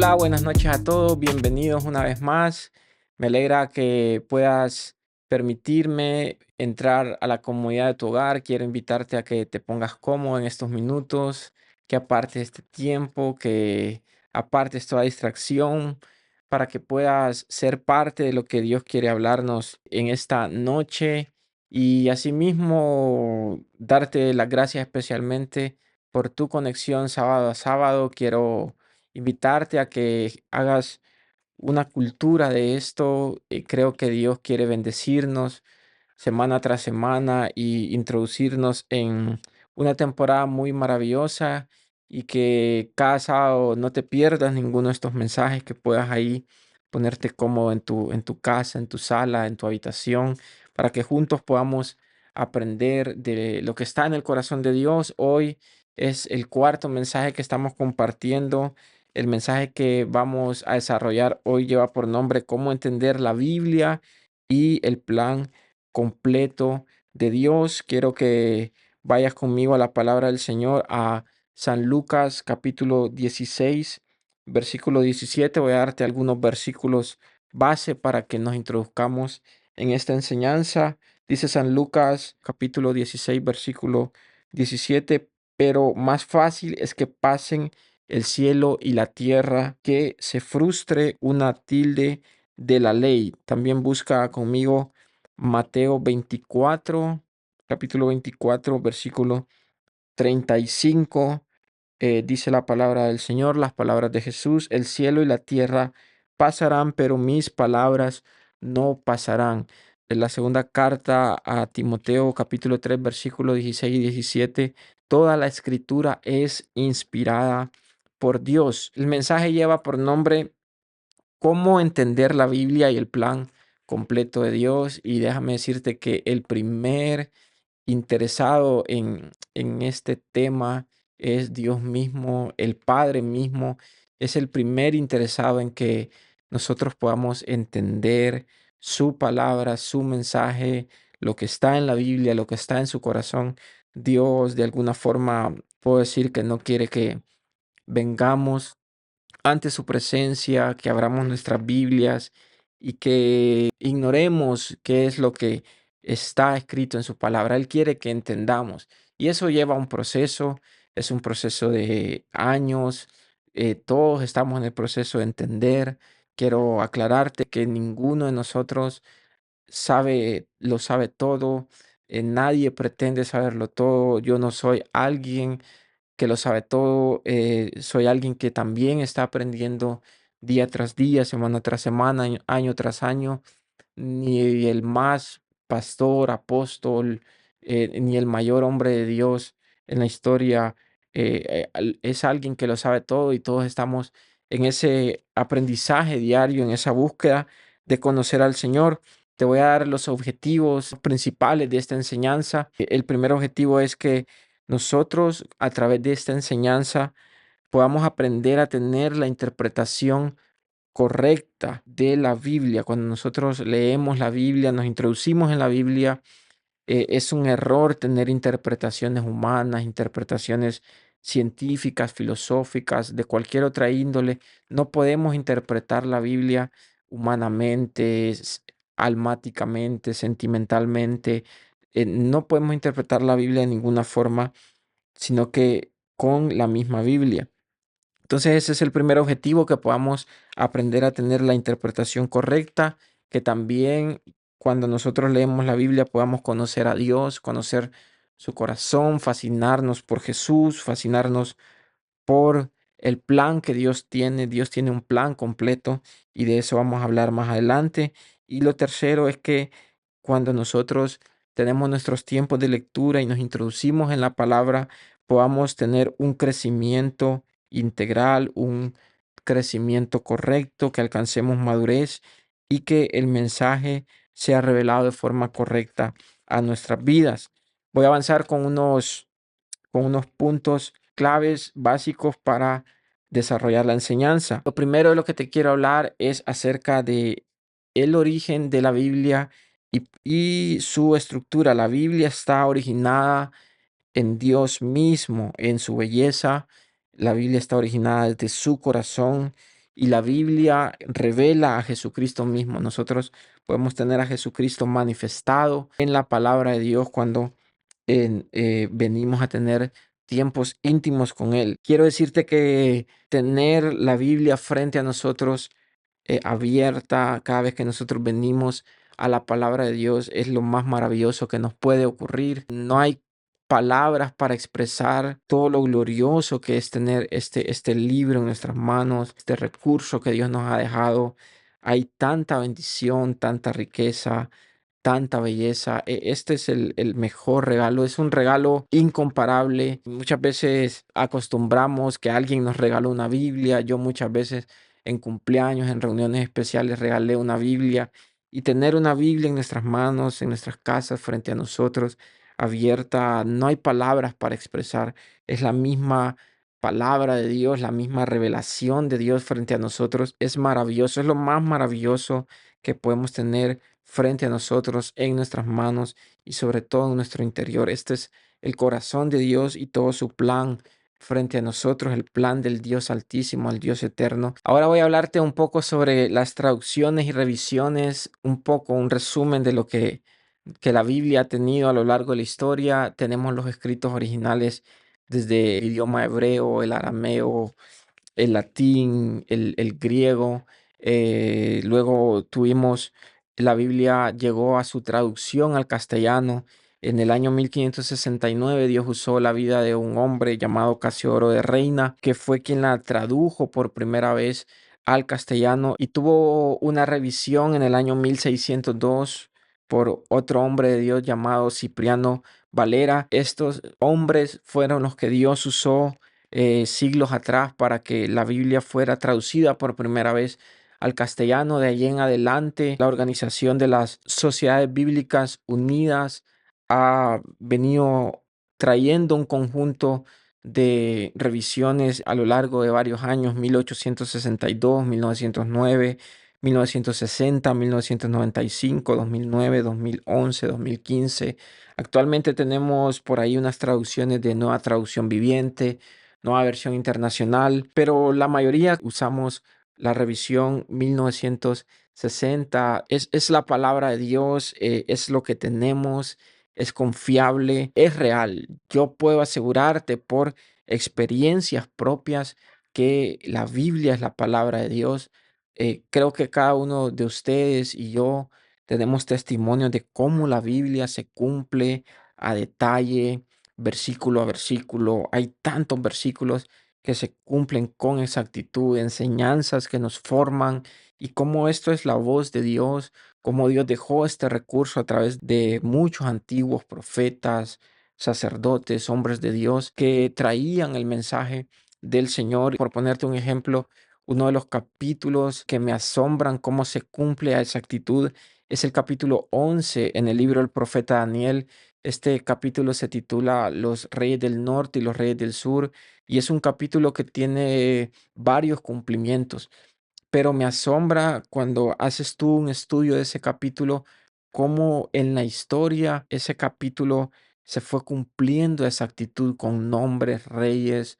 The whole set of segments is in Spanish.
Hola, buenas noches a todos, bienvenidos una vez más. Me alegra que puedas permitirme entrar a la comodidad de tu hogar. Quiero invitarte a que te pongas cómodo en estos minutos, que apartes este tiempo, que apartes toda distracción para que puedas ser parte de lo que Dios quiere hablarnos en esta noche y asimismo darte las gracias especialmente por tu conexión sábado a sábado. Quiero invitarte a que hagas una cultura de esto. Creo que Dios quiere bendecirnos semana tras semana y introducirnos en una temporada muy maravillosa y que cada sábado no te pierdas ninguno de estos mensajes, que puedas ahí ponerte cómodo en tu casa, en tu sala, en tu habitación, para que juntos podamos aprender de lo que está en el corazón de Dios. Hoy es el cuarto mensaje que estamos compartiendo. El mensaje que vamos a desarrollar hoy lleva por nombre Cómo entender la Biblia y el plan completo de Dios. Quiero que vayas conmigo a la palabra del Señor, a San Lucas capítulo 16, versículo 17. Voy a darte algunos versículos base para que nos introduzcamos en esta enseñanza. Dice San Lucas capítulo 16, versículo 17, pero más fácil es que pasen el cielo y la tierra, que se frustre una tilde de la ley. También busca conmigo Mateo 24, capítulo 24, versículo 35. Dice la palabra del Señor, las palabras de Jesús: el cielo y la tierra pasarán, pero mis palabras no pasarán. En la segunda carta a Timoteo, capítulo 3, versículo 16 y 17, toda la escritura es inspirada por Dios. El mensaje lleva por nombre Cómo entender la Biblia y el plan completo de Dios. Y déjame decirte que el primer interesado en este tema es Dios mismo. El Padre mismo es el primer interesado en que nosotros podamos entender su palabra, su mensaje, lo que está en la Biblia, lo que está en su corazón. Dios, de alguna forma, puedo decir que no quiere que vengamos ante su presencia, que abramos nuestras Biblias y que ignoremos qué es lo que está escrito en su palabra. Él quiere que entendamos, y eso lleva un proceso, es un proceso de años. Todos estamos en el proceso de entender. Quiero aclararte que ninguno de nosotros lo sabe todo. Nadie pretende saberlo todo. Yo no soy alguien que lo sabe todo. Soy alguien que también está aprendiendo día tras día, semana tras semana, año tras año. Ni el más pastor, apóstol, ni el mayor hombre de Dios en la historia es alguien que lo sabe todo, y todos estamos en ese aprendizaje diario, en esa búsqueda de conocer al Señor. Te voy a dar los objetivos principales de esta enseñanza. El primer objetivo es que nosotros, a través de esta enseñanza, podamos aprender a tener la interpretación correcta de la Biblia. Cuando nosotros leemos la Biblia, nos introducimos en la Biblia, es un error tener interpretaciones humanas, interpretaciones científicas, filosóficas, de cualquier otra índole. No podemos interpretar la Biblia humanamente, almáticamente, sentimentalmente. No podemos interpretar la Biblia de ninguna forma, sino que con la misma Biblia. Entonces ese es el primer objetivo, que podamos aprender a tener la interpretación correcta, que también cuando nosotros leemos la Biblia podamos conocer a Dios, conocer su corazón, fascinarnos por Jesús, fascinarnos por el plan que Dios tiene. Dios tiene un plan completo, y de eso vamos a hablar más adelante. Y lo tercero es que cuando nosotros tenemos nuestros tiempos de lectura y nos introducimos en la palabra, podamos tener un crecimiento integral, un crecimiento correcto, que alcancemos madurez y que el mensaje sea revelado de forma correcta a nuestras vidas. Voy a avanzar con unos puntos claves básicos para desarrollar la enseñanza. Lo primero de lo que te quiero hablar es acerca de el origen de la Biblia y su estructura. La Biblia está originada en Dios mismo, en su belleza. La Biblia está originada desde su corazón, y la Biblia revela a Jesucristo mismo. Nosotros podemos tener a Jesucristo manifestado en la palabra de Dios cuando venimos a tener tiempos íntimos con Él. Quiero decirte que tener la Biblia frente a nosotros, abierta cada vez que nosotros venimos a la palabra de Dios, es lo más maravilloso que nos puede ocurrir. No hay palabras para expresar todo lo glorioso que es tener este libro en nuestras manos, este recurso que Dios nos ha dejado. Hay tanta bendición, tanta riqueza, tanta belleza. Este es el mejor regalo, es un regalo incomparable. Muchas veces acostumbramos que alguien nos regaló una Biblia. Yo muchas veces en cumpleaños, en reuniones especiales, regalé una Biblia. Y tener una Biblia en nuestras manos, en nuestras casas, frente a nosotros, abierta, no hay palabras para expresar. Es la misma palabra de Dios, la misma revelación de Dios frente a nosotros. Es maravilloso, es lo más maravilloso que podemos tener frente a nosotros, en nuestras manos y sobre todo en nuestro interior. Este es el corazón de Dios y todo su plan frente a nosotros, el plan del Dios Altísimo, al Dios Eterno. Ahora voy a hablarte un poco sobre las traducciones y revisiones, un poco un resumen de lo que la Biblia ha tenido a lo largo de la historia. Tenemos los escritos originales desde el idioma hebreo, el arameo, el latín, el griego. Luego tuvimos, la Biblia llegó a su traducción al castellano. En el año 1569 Dios usó la vida de un hombre llamado Casiodoro de Reina, que fue quien la tradujo por primera vez al castellano y tuvo una revisión en el año 1602 por otro hombre de Dios llamado Cipriano Valera. Estos hombres fueron los que Dios usó siglos atrás para que la Biblia fuera traducida por primera vez al castellano. De allí en adelante, la organización de las Sociedades Bíblicas Unidas ha venido trayendo un conjunto de revisiones a lo largo de varios años: 1862, 1909, 1960, 1995, 2009, 2011, 2015. Actualmente tenemos por ahí unas traducciones de Nueva Traducción Viviente, Nueva Versión Internacional, pero la mayoría usamos la revisión 1960. Es la palabra de Dios, es lo que tenemos, es confiable, es real. Yo puedo asegurarte por experiencias propias que la Biblia es la palabra de Dios. Creo que cada uno de ustedes y yo tenemos testimonio de cómo la Biblia se cumple a detalle, versículo a versículo. Hay tantos versículos que se cumplen con exactitud, enseñanzas que nos forman, y cómo esto es la voz de Dios, cómo Dios dejó este recurso a través de muchos antiguos profetas, sacerdotes, hombres de Dios que traían el mensaje del Señor. Por ponerte un ejemplo, uno de los capítulos que me asombran cómo se cumple a exactitud es el capítulo 11 en el libro del profeta Daniel. Este capítulo se titula Los Reyes del Norte y los Reyes del Sur, y es un capítulo que tiene varios cumplimientos, pero me asombra cuando haces tú un estudio de ese capítulo, cómo en la historia ese capítulo se fue cumpliendo esa actitud con nombres, reyes,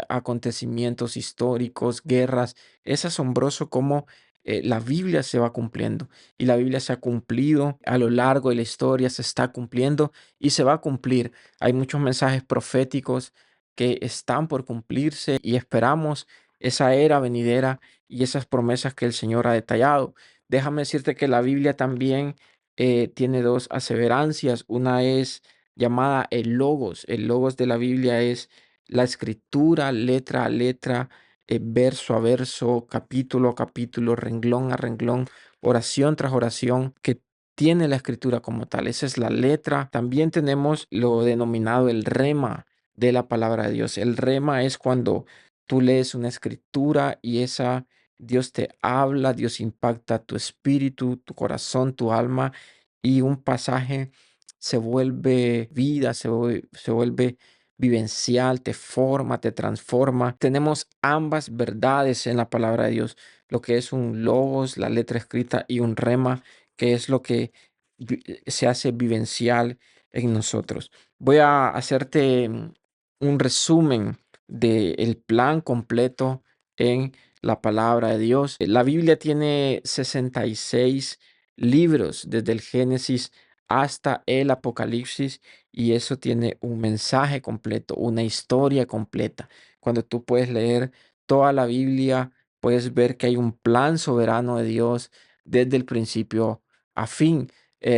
acontecimientos históricos, guerras. Es asombroso cómo la Biblia se va cumpliendo, y la Biblia se ha cumplido a lo largo de la historia, se está cumpliendo y se va a cumplir. Hay muchos mensajes proféticos que están por cumplirse y esperamos esa era venidera y esas promesas que el Señor ha detallado. Déjame decirte que la Biblia también tiene dos aseverancias. Una es llamada el Logos. El Logos de la Biblia es la escritura, letra a letra, verso a verso, capítulo a capítulo, renglón a renglón, oración tras oración, que tiene la escritura como tal. Esa es la letra. También tenemos lo denominado el rema de la palabra de Dios. El rema es cuando tú lees una escritura y esa Dios te habla, Dios impacta tu espíritu, tu corazón, tu alma, y un pasaje se vuelve vida, se vuelve vivencial, te forma, te transforma. Tenemos ambas verdades en la palabra de Dios, lo que es un logos, la letra escrita, y un rema, que es lo que se hace vivencial en nosotros. Voy a hacerte un resumen del plan completo en la palabra de Dios. La Biblia tiene 66 libros desde el Génesis hasta el Apocalipsis y eso tiene un mensaje completo, una historia completa. Cuando tú puedes leer toda la Biblia, puedes ver que hay un plan soberano de Dios desde el principio a fin.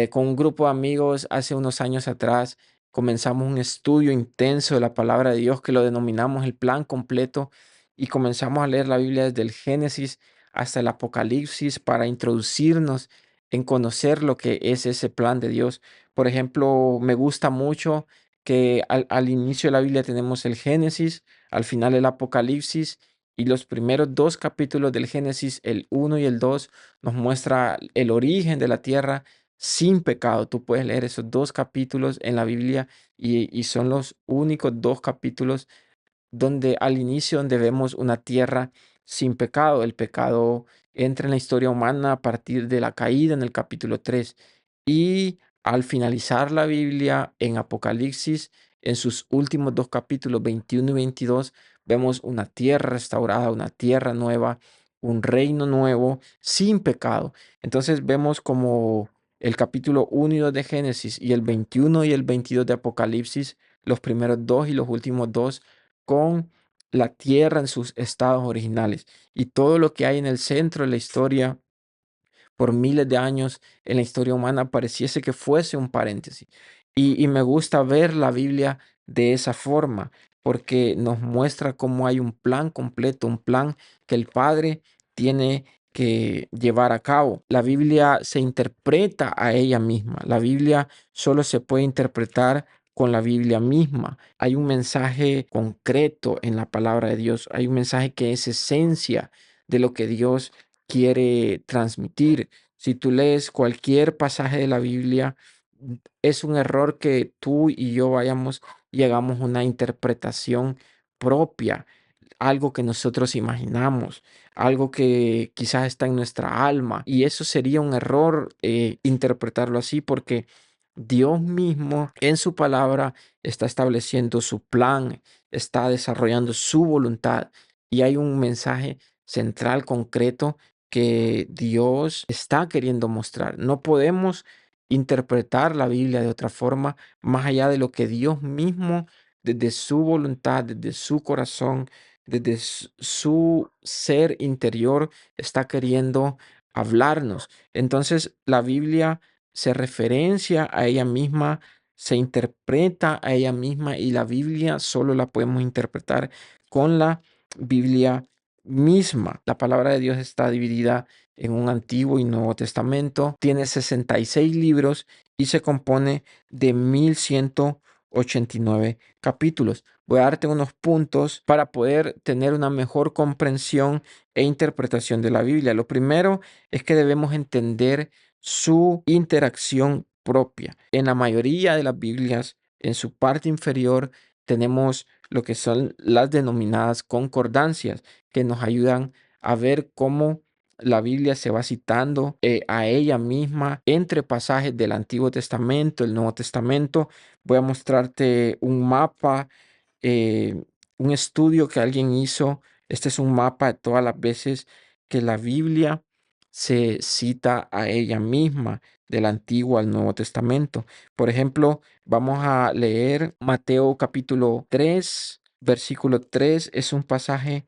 Con un grupo de amigos hace unos años atrás comenzamos un estudio intenso de la palabra de Dios que lo denominamos el plan completo y comenzamos a leer la Biblia desde el Génesis hasta el Apocalipsis para introducirnos en conocer lo que es ese plan de Dios. Por ejemplo, me gusta mucho que al inicio de la Biblia tenemos el Génesis, al final el Apocalipsis y los primeros dos capítulos del Génesis, el uno y el 2, nos muestra el origen de la tierra sin pecado. Tú puedes leer esos dos capítulos en la Biblia y son los únicos dos capítulos donde al inicio donde vemos una tierra sin pecado. El pecado entra en la historia humana a partir de la caída en el capítulo 3 y al finalizar la Biblia en Apocalipsis, en sus últimos dos capítulos 21 y 22, vemos una tierra restaurada, una tierra nueva, un reino nuevo sin pecado. Entonces vemos como el capítulo 1 y 2 de Génesis y el 21 y el 22 de Apocalipsis, los primeros dos y los últimos dos, con la tierra en sus estados originales y todo lo que hay en el centro de la historia por miles de años en la historia humana pareciese que fuese un paréntesis. Y me gusta ver la Biblia de esa forma, porque nos muestra cómo hay un plan completo, un plan que el Padre tiene que llevar a cabo. La Biblia se interpreta a ella misma. La Biblia solo se puede interpretar con la Biblia misma. Hay un mensaje concreto en la palabra de Dios. Hay un mensaje que es esencia de lo que Dios quiere transmitir. Si tú lees cualquier pasaje de la Biblia, es un error que tú y yo vayamos y hagamos una interpretación propia, algo que nosotros imaginamos, algo que quizás está en nuestra alma. Y eso sería un error interpretarlo así porque Dios mismo en su palabra está estableciendo su plan, está desarrollando su voluntad y hay un mensaje central, concreto que Dios está queriendo mostrar. No podemos interpretar la Biblia de otra forma más allá de lo que Dios mismo desde su voluntad, desde su corazón, desde su ser interior está queriendo hablarnos. Entonces la Biblia se referencia a ella misma, se interpreta a ella misma y la Biblia solo la podemos interpretar con la Biblia misma. La palabra de Dios está dividida en un Antiguo y Nuevo Testamento. Tiene 66 libros y se compone de 1189 capítulos. Voy a darte unos puntos para poder tener una mejor comprensión e interpretación de la Biblia. Lo primero es que debemos entender su interacción propia. En la mayoría de las Biblias, en su parte inferior, tenemos lo que son las denominadas concordancias, que nos ayudan a ver cómo la Biblia se va citando a ella misma entre pasajes del Antiguo Testamento, el Nuevo Testamento. Voy a mostrarte un mapa, eh, un estudio que alguien hizo. Este es un mapa de todas las veces que la Biblia se cita a ella misma del Antiguo al Nuevo Testamento. Por ejemplo, vamos a leer Mateo capítulo 3, versículo 3. Es un pasaje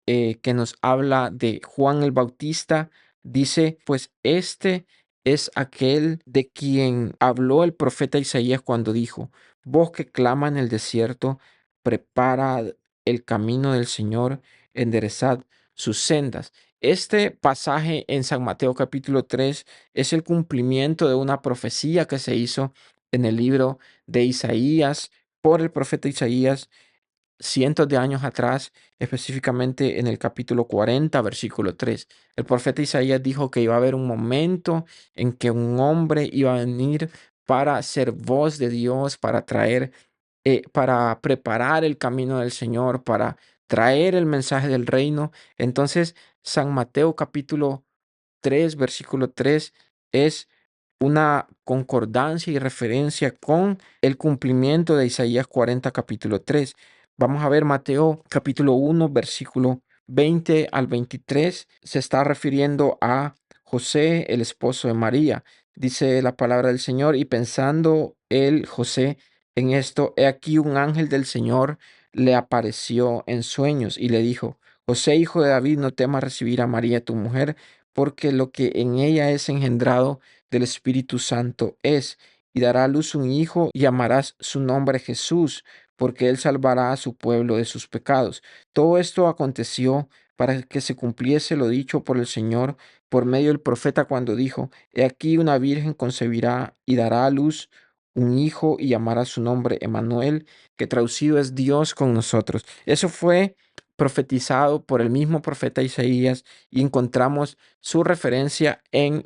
que nos habla de Juan el Bautista. Dice, pues este es aquel de quien habló el profeta Isaías cuando dijo, voz que clama en el desierto, preparad el camino del Señor, enderezad sus sendas. Este pasaje en San Mateo capítulo 3 es el cumplimiento de una profecía que se hizo en el libro de Isaías por el profeta Isaías cientos de años atrás, específicamente en el capítulo 40, versículo 3. El profeta Isaías dijo que iba a haber un momento en que un hombre iba a venir para ser voz de Dios, para traer, para preparar el camino del Señor, para traer el mensaje del reino. Entonces, San Mateo capítulo 3, versículo 3 es una concordancia y referencia con el cumplimiento de Isaías 40, capítulo 3. Vamos a ver Mateo capítulo 1, versículo 20 al 23 se está refiriendo a José, el esposo de María. Dice la palabra del Señor, y pensando él, José, en esto, he aquí un ángel del Señor le apareció en sueños y le dijo: José, hijo de David, no temas recibir a María tu mujer, porque lo que en ella es engendrado del Espíritu Santo es, y dará a luz un hijo, y llamarás su nombre Jesús, porque él salvará a su pueblo de sus pecados. Todo esto aconteció para que se cumpliese lo dicho por el Señor por medio del profeta cuando dijo: He aquí una virgen concebirá y dará a luz un hijo y llamará su nombre Emmanuel, que traducido es Dios con nosotros. Eso fue profetizado por el mismo profeta Isaías y encontramos su referencia en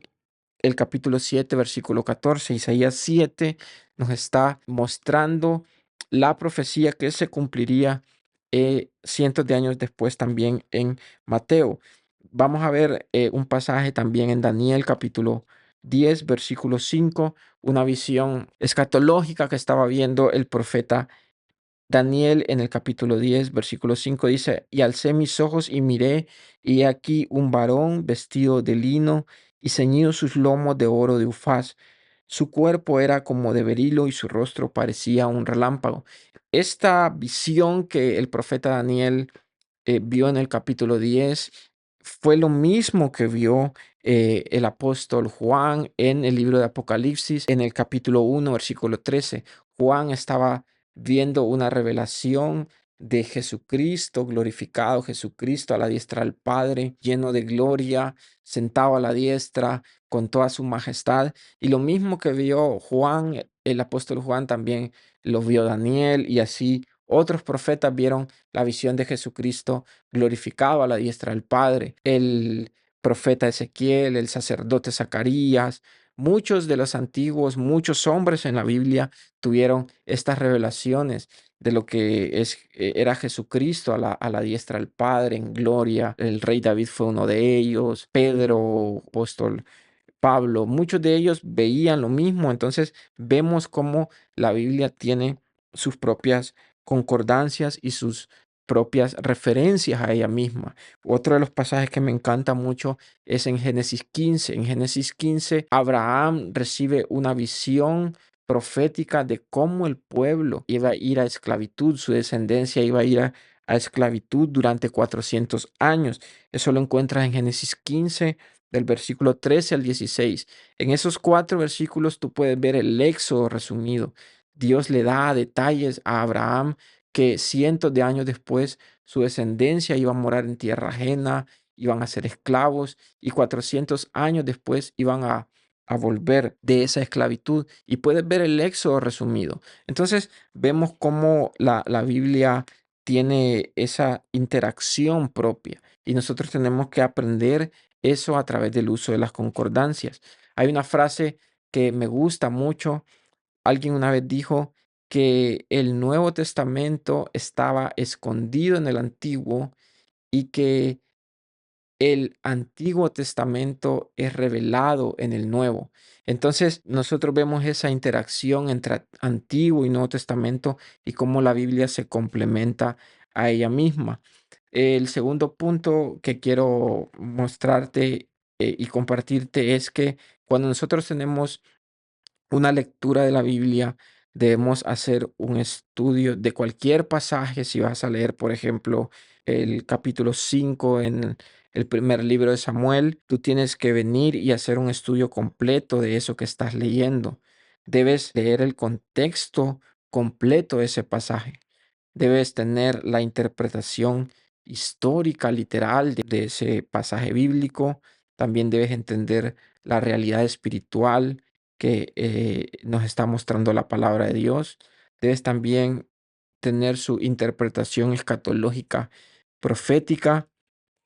el capítulo 7, versículo 14. Isaías 7 nos está mostrando la profecía que se cumpliría cientos de años después también en Mateo. Vamos a ver un pasaje también en Daniel capítulo 10, versículo 5, una visión escatológica que estaba viendo el profeta Daniel en el capítulo 10, versículo 5 dice: Y alcé mis ojos y miré, y he aquí un varón vestido de lino y ceñido sus lomos de oro de Ufaz. Su cuerpo era como de berilo y su rostro parecía un relámpago. Esta visión que el profeta Daniel vio en el capítulo 10 fue lo mismo que vio el apóstol Juan en el libro de Apocalipsis, en el capítulo 1, versículo 13. Juan estaba viendo una revelación de Jesucristo, glorificado Jesucristo a la diestra del Padre, lleno de gloria, sentado a la diestra con toda su majestad. Y lo mismo que vio Juan, el apóstol Juan, también lo vio Daniel, y así otros profetas vieron la visión de Jesucristo glorificado a la diestra del Padre. El profeta Ezequiel, el sacerdote Zacarías, muchos de los antiguos, muchos hombres en la Biblia tuvieron estas revelaciones de lo que era Jesucristo a la diestra del Padre en gloria. El rey David fue uno de ellos, Pedro, apóstol Pablo, muchos de ellos veían lo mismo. Entonces vemos cómo la Biblia tiene sus propias concordancias y sus propias referencias a ella misma. Otro de los pasajes que me encanta mucho es en Génesis 15. En Génesis 15, Abraham recibe una visión profética de cómo el pueblo iba a ir a esclavitud, su descendencia iba a ir a esclavitud durante 400 años. Eso lo encuentras en Génesis 15, del versículo 13 al 16. En esos 4 versículos tú puedes ver el éxodo resumido. Dios le da detalles a Abraham que cientos de años después su descendencia iba a morar en tierra ajena, iban a ser esclavos, y 400 años después iban a volver de esa esclavitud. Y puedes ver el éxodo resumido. Entonces vemos cómo la Biblia tiene esa interacción propia y nosotros tenemos que aprender eso a través del uso de las concordancias. Hay una frase que me gusta mucho. Alguien una vez dijo que el Nuevo Testamento estaba escondido en el Antiguo y que el Antiguo Testamento es revelado en el Nuevo. Entonces, nosotros vemos esa interacción entre Antiguo y Nuevo Testamento y cómo la Biblia se complementa a ella misma. El segundo punto que quiero mostrarte y compartirte es que cuando nosotros tenemos una lectura de la Biblia, debemos hacer un estudio de cualquier pasaje. Si vas a leer, por ejemplo, el capítulo 5 en el primer libro de Samuel, tú tienes que venir y hacer un estudio completo de eso que estás leyendo. Debes leer el contexto completo de ese pasaje. Debes tener la interpretación histórica, literal de ese pasaje bíblico. También debes entender la realidad espiritual que nos está mostrando la palabra de Dios. Debes también tener su interpretación escatológica profética,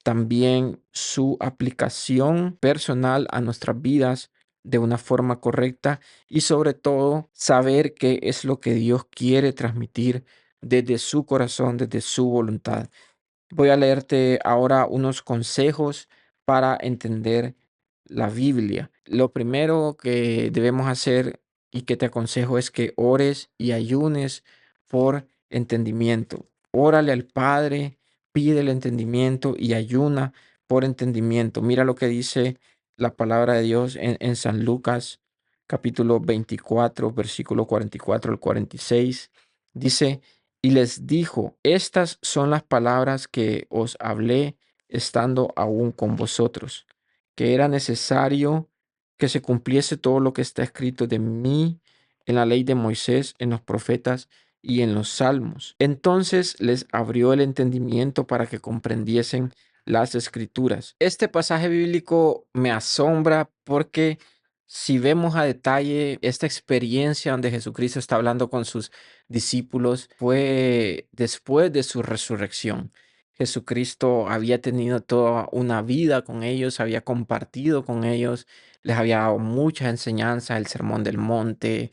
también su aplicación personal a nuestras vidas de una forma correcta, y sobre todo saber qué es lo que Dios quiere transmitir desde su corazón, desde su voluntad. Voy a leerte ahora unos consejos para entender la Biblia. Lo primero que debemos hacer y que te aconsejo es que ores y ayunes por entendimiento. Órale al Padre pide el entendimiento y ayuna por entendimiento. Mira lo que dice la palabra de Dios en San Lucas, capítulo 24, versículo 44 al 46. Dice, y les dijo, estas son las palabras que os hablé estando aún con vosotros, que era necesario que se cumpliese todo lo que está escrito de mí en la ley de Moisés, en los profetas y en los salmos. Entonces les abrió el entendimiento para que comprendiesen las escrituras. Este pasaje bíblico me asombra porque si vemos a detalle esta experiencia donde Jesucristo está hablando con sus discípulos, fue después de su resurrección. Jesucristo había tenido toda una vida con ellos, había compartido con ellos, les había dado muchas enseñanzas, el sermón del monte,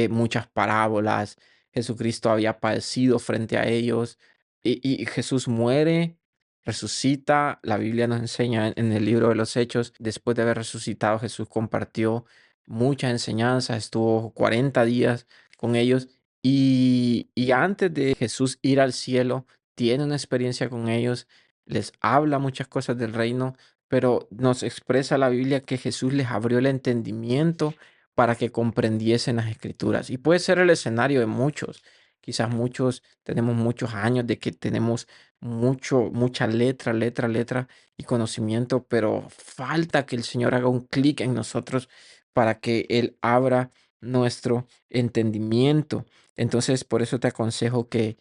muchas parábolas. Jesucristo había padecido frente a ellos y Jesús muere, resucita. La Biblia nos enseña en el libro de los Hechos, después de haber resucitado, Jesús compartió muchas enseñanzas, estuvo 40 días con ellos y antes de Jesús ir al cielo, tiene una experiencia con ellos, les habla muchas cosas del reino, pero nos expresa la Biblia que Jesús les abrió el entendimiento para que comprendiesen las escrituras. Y puede ser el escenario de muchos. Quizás muchos tenemos muchos años de que tenemos mucha letra y conocimiento, pero falta que el Señor haga un clic en nosotros para que Él abra nuestro entendimiento. Entonces, por eso te aconsejo que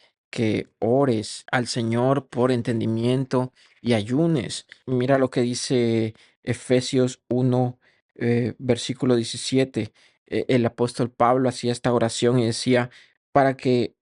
ores al Señor por entendimiento y ayunes. Mira lo que dice Efesios 1, versículo 17. El apóstol Pablo hacía esta oración y decía, para que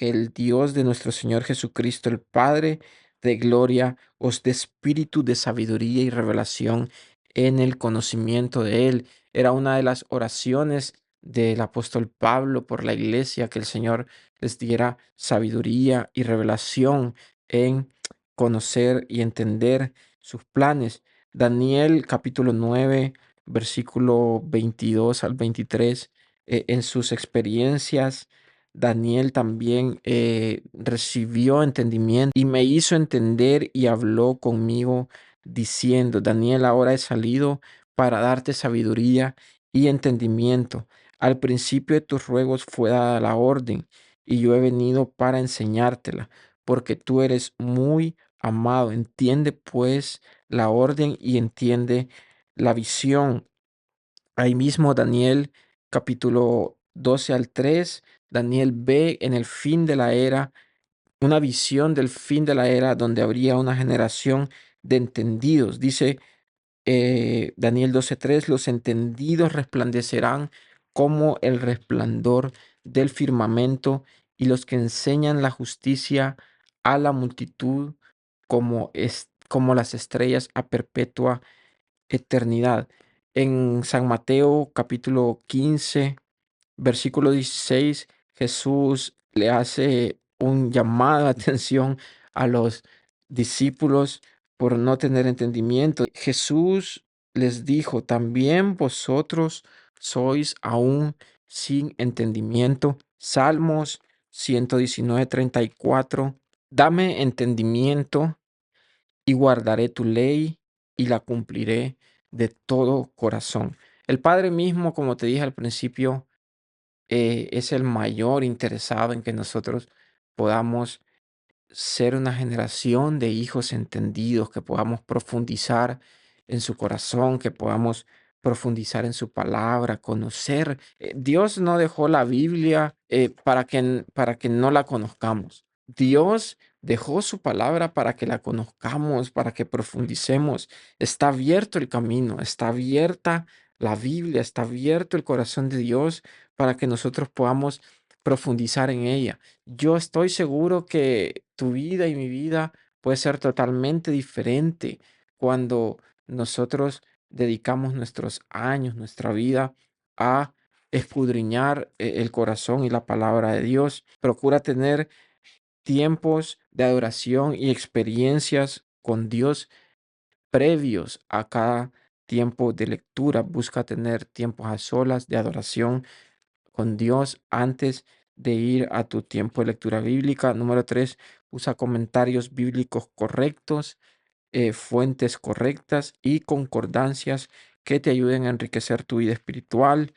el Dios de nuestro Señor Jesucristo, el Padre de gloria, os dé espíritu de sabiduría y revelación en el conocimiento de Él. Era una de las oraciones del apóstol Pablo por la iglesia, que el Señor les diera sabiduría y revelación en conocer y entender sus planes. Daniel capítulo 9, versículo 22 al 23, en sus experiencias, Daniel también recibió entendimiento y me hizo entender y habló conmigo diciendo, Daniel, ahora he salido para darte sabiduría y entendimiento. Al principio de tus ruegos fue dada la orden y yo he venido para enseñártela, porque tú eres muy amado. Entiende pues la orden y entiende la visión. Ahí mismo Daniel capítulo 12 al 3, Daniel ve en el fin de la era una visión del fin de la era donde habría una generación de entendidos. Dice Daniel 12:3, los entendidos resplandecerán como el resplandor del firmamento y los que enseñan la justicia a la multitud como las estrellas a perpetua eternidad. En San Mateo capítulo 15, versículo 16, Jesús le hace un llamado de atención a los discípulos por no tener entendimiento. Jesús les dijo, también vosotros sois aún sin entendimiento. Salmos 119:34. Dame entendimiento y guardaré tu ley y la cumpliré de todo corazón. El Padre mismo, como te dije al principio, es el mayor interesado en que nosotros podamos ser una generación de hijos entendidos, que podamos profundizar en su corazón, que podamos profundizar en su palabra, conocer. Dios no dejó la Biblia para que no la conozcamos. Dios dejó su palabra para que la conozcamos, para que profundicemos. Está abierto el camino, está abierta la Biblia, está abierto el corazón de Dios para que nosotros podamos profundizar en ella. Yo estoy seguro que tu vida y mi vida puede ser totalmente diferente cuando nosotros dedicamos nuestros años, nuestra vida a escudriñar el corazón y la palabra de Dios. Procura tener tiempos de adoración y experiencias con Dios previos a cada tiempo de lectura. Busca tener tiempos a solas de adoración con Dios antes de ir a tu tiempo de lectura bíblica. Número 3, usa comentarios bíblicos correctos, fuentes correctas y concordancias que te ayuden a enriquecer tu vida espiritual.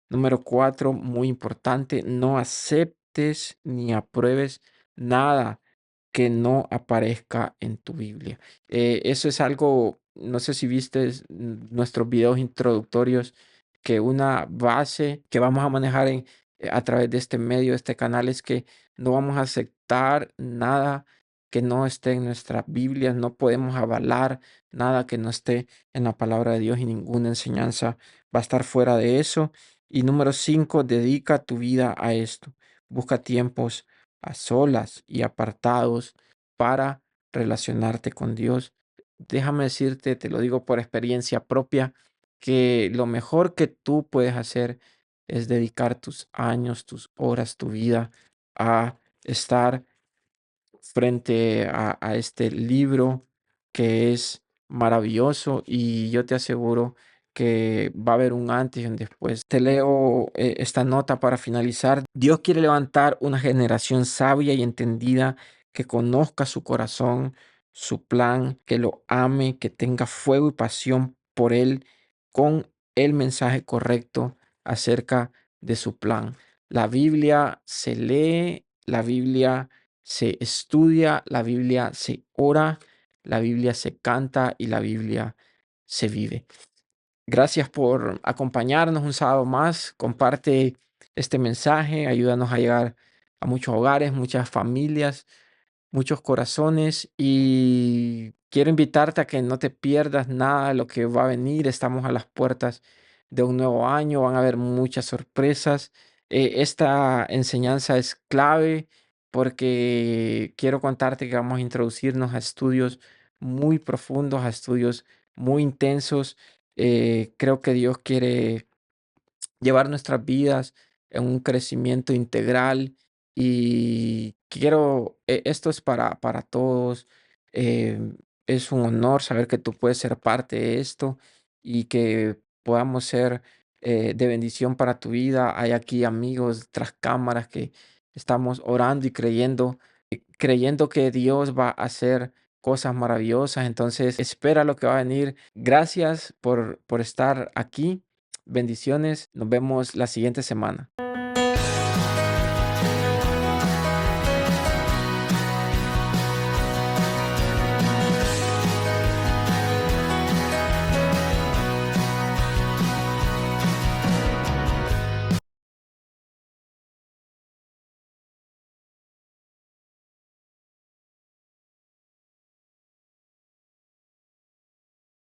Número 4, muy importante, no aceptes ni apruebes nada que no aparezca en tu Biblia. Eso es algo, no sé si viste nuestros videos introductorios, que una base que vamos a manejar a través de este medio, de este canal, es que no vamos a aceptar nada que no esté en nuestras Biblias, no podemos avalar nada que no esté en la palabra de Dios y ninguna enseñanza va a estar fuera de eso. Y número 5, dedica tu vida a esto. Busca tiempos a solas y apartados para relacionarte con Dios. Déjame decirte, te lo digo por experiencia propia, que lo mejor que tú puedes hacer es dedicar tus años, tus horas, tu vida a estar frente a este libro que es maravilloso, y yo te aseguro que va a haber un antes y un después. Te leo esta nota para finalizar. Dios quiere levantar una generación sabia y entendida que conozca su corazón, su plan, que lo ame, que tenga fuego y pasión por él, con el mensaje correcto acerca de su plan. La Biblia se lee, la Biblia se estudia, la Biblia se ora, la Biblia se canta y la Biblia se vive. Gracias por acompañarnos un sábado más. Comparte este mensaje, ayúdanos a llegar a muchos hogares, muchas familias, muchos corazones, y quiero invitarte a que no te pierdas nada de lo que va a venir. Estamos a las puertas de un nuevo año, van a haber muchas sorpresas. Esta enseñanza es clave porque quiero contarte que vamos a introducirnos a estudios muy profundos, a estudios muy intensos. Creo que Dios quiere llevar nuestras vidas en un crecimiento integral, y esto es para todos. Es un honor saber que tú puedes ser parte de esto y que podamos ser de bendición para tu vida. Hay aquí amigos tras cámaras que estamos orando y creyendo que Dios va a hacer cosas maravillosas. Entonces, espera lo que va a venir. Gracias por estar aquí. Bendiciones. Nos vemos la siguiente semana.